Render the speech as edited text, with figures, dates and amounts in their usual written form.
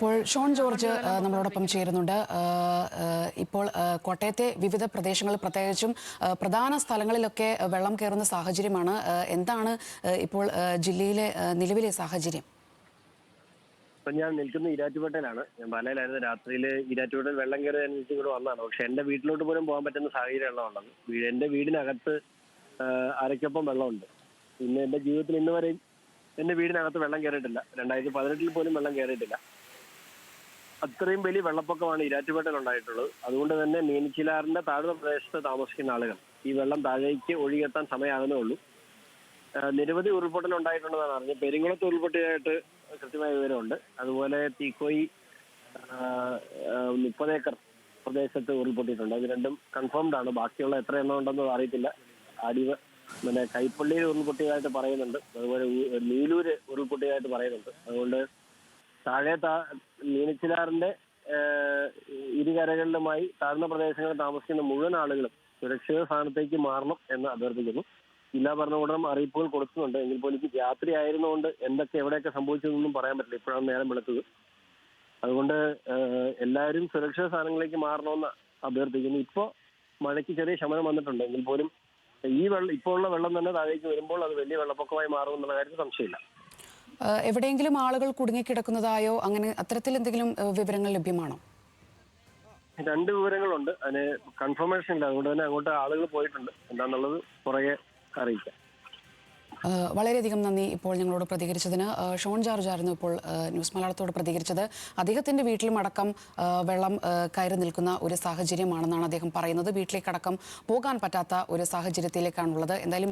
ഇപ്പോൾ ഷോൺ ജോർജ് നമ്മളോടൊപ്പം ചേരുന്നുണ്ട്. ഇപ്പോൾ കോട്ടയത്തെ വിവിധ പ്രദേശങ്ങളിൽ പ്രത്യേകിച്ചും പ്രധാന സ്ഥലങ്ങളിലൊക്കെ വെള്ളം കയറുന്ന സാഹചര്യമാണ്. എന്താണ് ഇപ്പോൾ ജില്ലയിലെ നിലവിലെ സാഹചര്യം? ഇപ്പൊ ഞാൻ നിൽക്കുന്ന ഈരാറ്റുപേട്ടയിലാണ്. ഞാൻ പാലയിലായിരുന്നു. രാത്രിയിൽ ഈരാറ്റുപേട്ടയിൽ വെള്ളം കയറി അനുസരിച്ച് ഇവിടെ വന്നതാണ്. പക്ഷെ എന്റെ വീട്ടിലോട്ട് പോലും പോകാൻ പറ്റുന്ന സാഹചര്യമാണ് ഉള്ളത്. എന്റെ വീടിനകത്ത് അരയ്ക്കൊപ്പം വെള്ളമുണ്ട്. പിന്നെ എന്റെ ജീവിതത്തിൽ ഇന്ന് വരെയും എന്റെ വീടിനകത്ത് വെള്ളം കയറിയിട്ടില്ല. 2018 പോലും വെള്ളം കയറിയിട്ടില്ല. അത്രയും വലിയ വെള്ളപ്പൊക്കമാണ് ഈരാറ്റുപേട്ടയിൽ ഉണ്ടായിട്ടുള്ളത്. അതുകൊണ്ട് തന്നെ മീനച്ചിലാറിന്റെ താഴ്ന്ന പ്രദേശത്ത് താമസിക്കുന്ന ആളുകൾ ഈ വെള്ളം താഴേക്ക് ഒഴുകിയെത്താൻ സമയമാകുന്നേ ഉള്ളൂ. നിരവധി ഉരുൾപൊട്ടൽ ഉണ്ടായിട്ടുണ്ടെന്നാണ് അറിഞ്ഞത്. പെരിങ്കുളത്ത് ഉരുൾപൊട്ടിയതായിട്ട് കൃത്യമായ വിവരമുണ്ട്. അതുപോലെ തീക്കോയി 30 ഏക്കർ പ്രദേശത്ത് ഉരുൾപൊട്ടിയിട്ടുണ്ട്. അത് രണ്ടും കൺഫേംഡ് ആണ്. ബാക്കിയുള്ള എത്ര എണ്ണം ഉണ്ടെന്ന് അറിയത്തില്ല. പിന്നെ കൈപ്പള്ളിയിൽ ഉരുൾപൊട്ടിയതായിട്ട് പറയുന്നുണ്ട്. അതുപോലെ നീലൂര് ഉരുൾപൊട്ടിയതായിട്ട് പറയുന്നുണ്ട്. അതുകൊണ്ട് മീനച്ചിലാറിന്റെ ഇരുകരകളിലുമായി താഴ്ന്ന പ്രദേശങ്ങളിൽ താമസിക്കുന്ന മുഴുവൻ ആളുകളും സുരക്ഷിത സ്ഥാനത്തേക്ക് മാറണം എന്ന് അഭ്യർത്ഥിക്കുന്നു. ജില്ലാ ഭരണകൂടം അറിയിപ്പുകൾ കൊടുക്കുന്നുണ്ട്. എങ്കിൽ പോലും രാത്രി ആയിരുന്നുകൊണ്ട് എവിടെയൊക്കെ സംഭവിച്ചതെന്നൊന്നും പറയാൻ പറ്റില്ല. ഇപ്പോഴാണ് നേരം വെളുത്തത്. അതുകൊണ്ട് എല്ലാവരും സുരക്ഷിത സ്ഥാനങ്ങളിലേക്ക് മാറണമെന്ന് അഭ്യർത്ഥിക്കുന്നു. ഇപ്പോൾ മഴയ്ക്ക് ചെറിയ ശമനം വന്നിട്ടുണ്ട്. എങ്കിൽ പോലും ഇപ്പോൾ ഉള്ള വെള്ളം തന്നെ താഴേക്ക് വരുമ്പോൾ അത് വലിയ വെള്ളപ്പൊക്കമായി മാറുമെന്നുള്ള കാര്യത്തിൽ സംശയമില്ല. എവിടെയെങ്കിലും ആളുകൾ കുടുങ്ങിക്കിടക്കുന്നതായോ അങ്ങനെ അത്തരത്തിൽ എന്തെങ്കിലും വിവരങ്ങൾ ലഭ്യമാണോ? 2 വിവരങ്ങളുണ്ട്. അതിന് കൺഫർമേഷൻ ഇല്ല. അതുകൊണ്ട് തന്നെ അങ്ങോട്ട് ആളുകൾ പോയിട്ടുണ്ട്. എന്താണെന്നുള്ളത് പുറകെ അറിയിക്കാം. വളരെയധികം നന്ദി ഇപ്പോൾ ഞങ്ങളോട് പ്രതികരിച്ചതിന്. ഷോൺ ജോർജ് ആയിരുന്നു ഇപ്പോൾ ന്യൂസ് മലയാളത്തോട് പ്രതികരിച്ചത്. അദ്ദേഹത്തിൻ്റെ വീട്ടിലും അടക്കം വെള്ളം കയറി നിൽക്കുന്ന ഒരു സാഹചര്യമാണെന്നാണ് അദ്ദേഹം പറയുന്നത്. വീട്ടിലേക്കടക്കം പോകാൻ പറ്റാത്ത ഒരു സാഹചര്യത്തിലേക്കാണുള്ളത്. എന്തായാലും